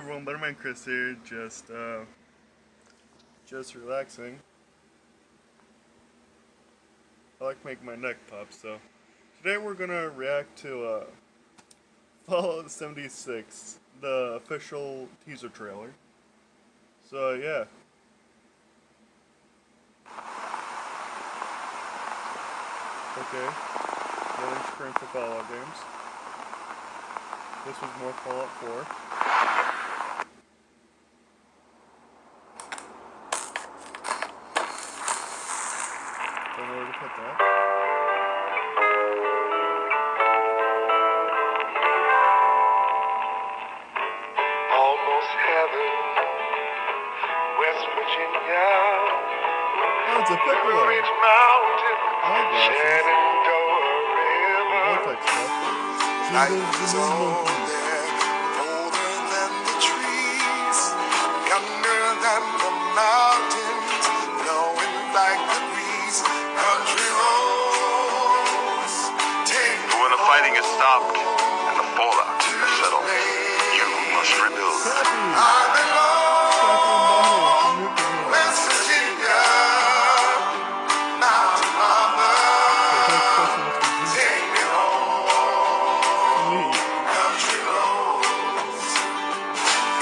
everyone, Butterman Chris here, just relaxing. I like making my neck pop, so today we're gonna react to Fallout 76, the official teaser trailer. So yeah. Okay. Loading screen for Fallout games. This was more Fallout 4. Don't know where to put that. Almost heaven, West Virginia. Oh, it's a Piccolo. Blue Ridge Mountain, Eyeglasses. Shenandoah River. Vortex stuff. Light Jingles, is the on monkey. there, older than the trees, younger than the mountains, blowing like the breeze. Country roads, take me But when the fighting has stopped and the fallout has settled, you must rebuild. I belong, West Virginia, Mountain Mama, take me home, country roads,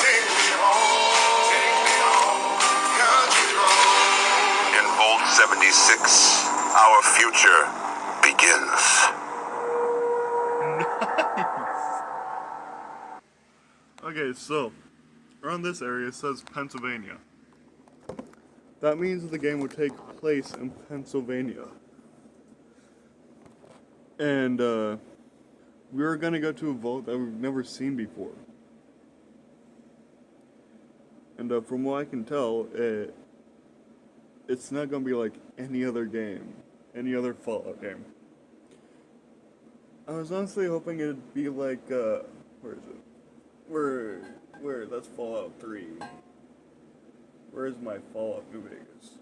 take me home, country roads. In Vault 76, our future begins. Okay, so around this area it says Pennsylvania. That means the game would take place in Pennsylvania. And we're gonna go to a vault that we've never seen before. And from what I can tell, it's not gonna be like any other game, any other Fallout game. I was honestly hoping it'd be like, where is it? Where, that's Fallout 3. Where's my Fallout New Vegas?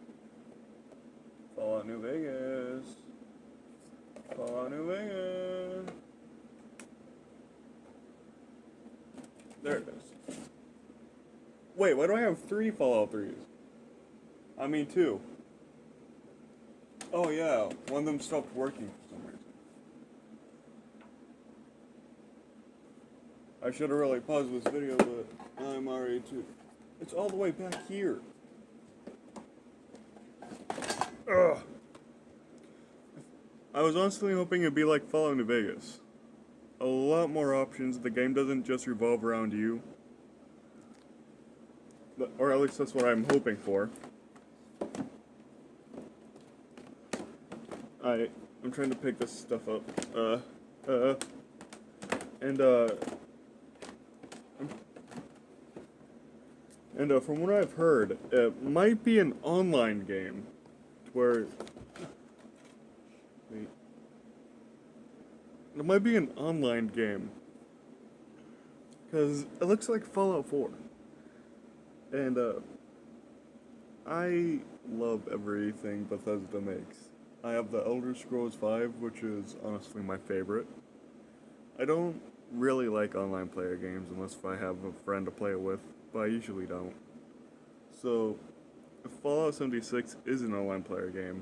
Fallout New Vegas. Fallout New Vegas. There it is. Wait, why do I have 3 Fallout 3s? I mean 2. Oh yeah, one of them stopped working for some reason. I should have really paused this video, but I'm already too. It's all the way back here. Ugh. I was honestly hoping it'd be like Fallout New Vegas. A lot more options. The game doesn't just revolve around you. Or at least that's what I'm hoping for. I'm trying to pick this stuff up. And from what I've heard, it might be an online game, where it might be an online game, because it looks like Fallout 4, and I love everything Bethesda makes. I have the Elder Scrolls V, which is honestly my favorite. I don't really like online player games unless I have a friend to play it with, but I usually don't. So, if Fallout 76 is an online player game,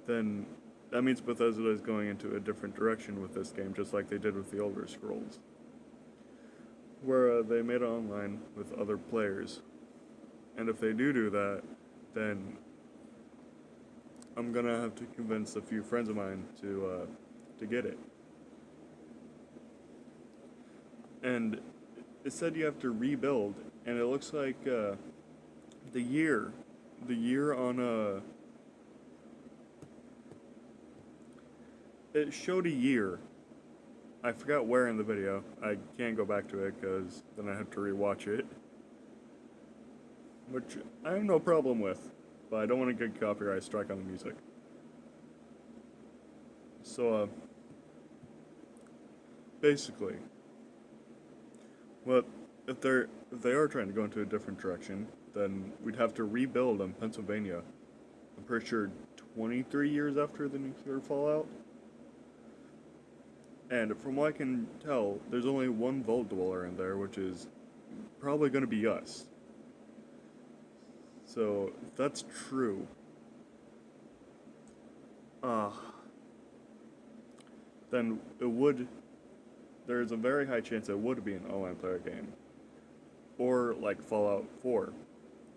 then that means Bethesda is going into a different direction with this game, just like they did with the Elder Scrolls, where they made it online with other players. And if they do that, then I'm gonna have to convince a few friends of mine to get it. And it said you have to rebuild, and it looks like the year on it showed a year. I forgot where in the video. I can't go back to it because then I have to rewatch it, which I have no problem with, but I don't want to get copyright strike on the music. So basically, well, if they are trying to go into a different direction, then we'd have to rebuild in Pennsylvania. I'm pretty sure 23 years after the nuclear fallout. And from what I can tell, there's only one Vault Dweller in there, which is probably going to be us. So, if that's true, uh, then there's a very high chance it would be an online player game. Or like Fallout 4,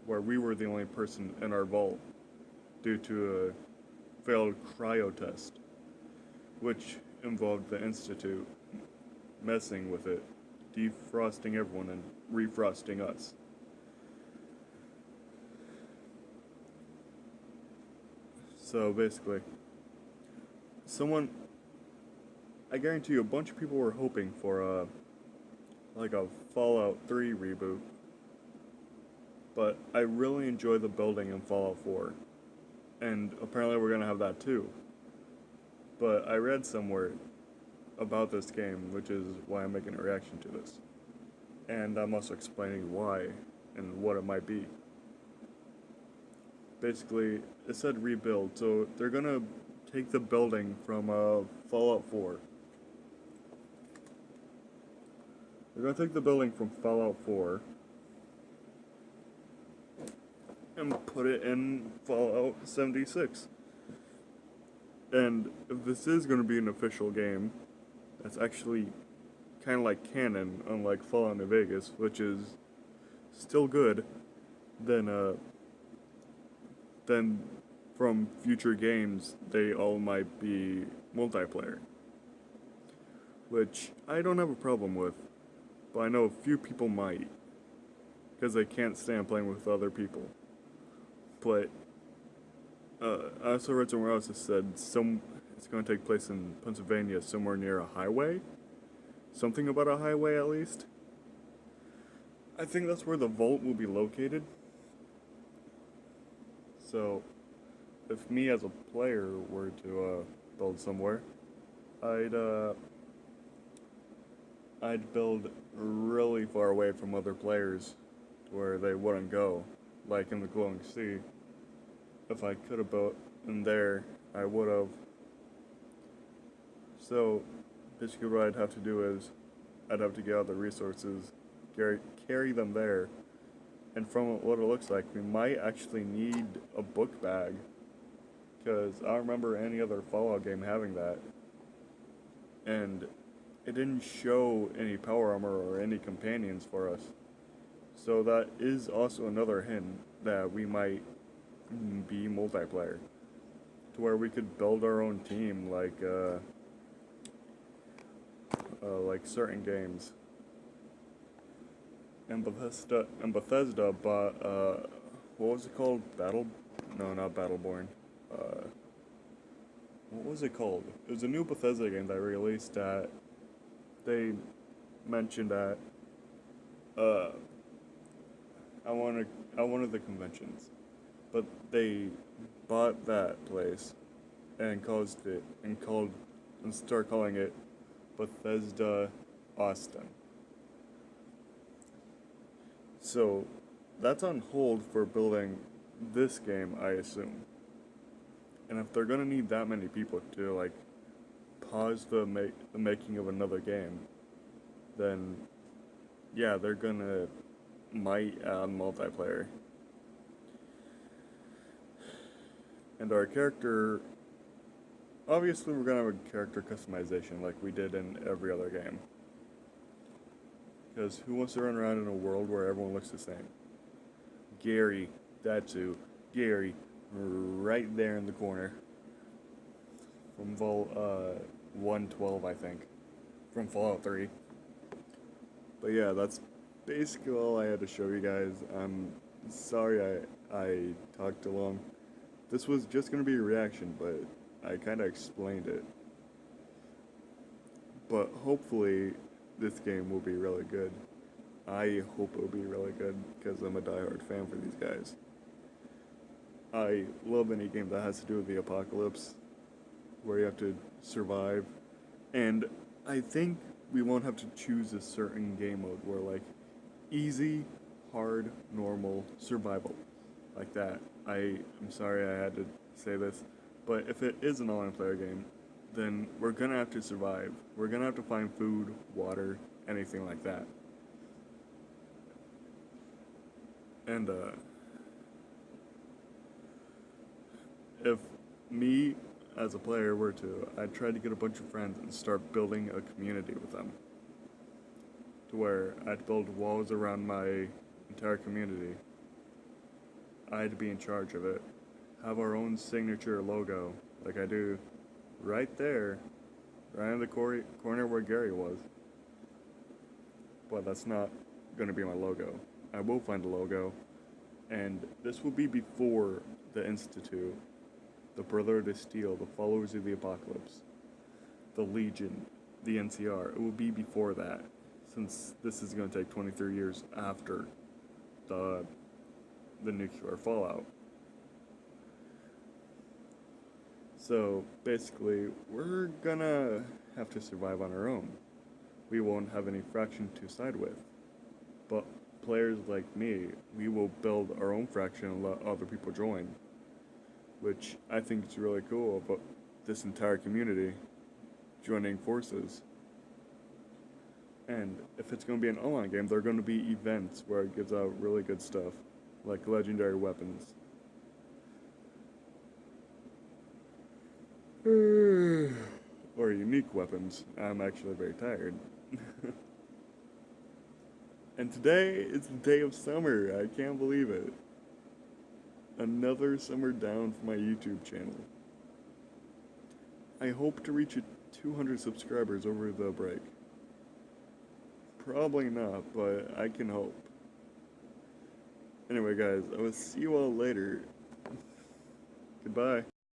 where we were the only person in our vault due to a failed cryo test, which involved the Institute messing with it, defrosting everyone and refrosting us. So basically, I guarantee you a bunch of people were hoping for like a Fallout 3 reboot, but I really enjoy the building in Fallout 4, and apparently we're gonna have that too. But I read somewhere about this game, which is why I'm making a reaction to this, and I'm also explaining why and what it might be. Basically, it said rebuild, so they're gonna take the building from Fallout 4. They're gonna take the building from Fallout 4 and put it in Fallout 76. And if this is gonna be an official game, that's actually kind of like canon, unlike Fallout New Vegas, which is still good, then from future games, they all might be multiplayer. Which I don't have a problem with, but I know a few people might, because they can't stand playing with other people. But I also read somewhere else that said it's going to take place in Pennsylvania, somewhere near a highway. Something about a highway, at least. I think that's where the vault will be located. So, if me as a player were to build somewhere, I'd build really far away from other players to where they wouldn't go, like in the Glowing Sea. If I could have built in there, I would have. So, basically what I'd have to do is, I'd have to get all the resources, carry them there, and from what it looks like, we might actually need a book bag, because I don't remember any other Fallout game having that. And it didn't show any power armor or any companions for us. So that is also another hint that we might be multiplayer, to where we could build our own team like certain games. And Bethesda bought what was it called? No, not Battleborn. What was it called? It was a new Bethesda game that released that they mentioned at one of the conventions, but they bought that place and start calling it Bethesda Austin. So that's on hold for building this game, I assume. And if they're gonna need that many people to like pause the making of another game, then yeah, they're gonna might add multiplayer. And our character, obviously we're gonna have a character customization like we did in every other game. Because who wants to run around in a world where everyone looks the same? Gary, that's who. Gary, right there in the corner. From Vault 112, I think. From Fallout 3. But yeah, that's basically all I had to show you guys. I'm sorry I talked too long. This was just going to be a reaction, but I kind of explained it. But hopefully this game will be really good. I hope it will be really good because I'm a diehard fan for these guys. I love any game that has to do with the apocalypse, where you have to survive. And I think we won't have to choose a certain game mode where like easy, hard, normal, survival. Like that. I'm sorry I had to say this, but if it is an online player game, then we're gonna have to survive. We're gonna have to find food, water, anything like that. And if me as a player were to, I'd try to get a bunch of friends and start building a community with them. To where I'd build walls around my entire community. I'd be in charge of it. Have our own signature logo, like I do right there, right in the corner where Gary was. But that's not going to be my logo. I will find a logo, and this will be before the Institute, the Brotherhood of Steel, the Followers of the Apocalypse, the Legion, the NCR. It will be before that, since this is going to take 23 years after the nuclear fallout. So basically, we're gonna have to survive on our own. We won't have any faction to side with. But players like me, we will build our own faction and let other people join. Which I think is really cool about this entire community joining forces. And if it's going to be an online game, there are going to be events where it gives out really good stuff, like legendary weapons. Or unique weapons. I'm actually very tired. And today is the day of summer. I can't believe it. Another summer down for my YouTube channel. I hope to reach 200 subscribers over the break. Probably not, but I can hope. Anyway, guys, I will see you all later. Goodbye.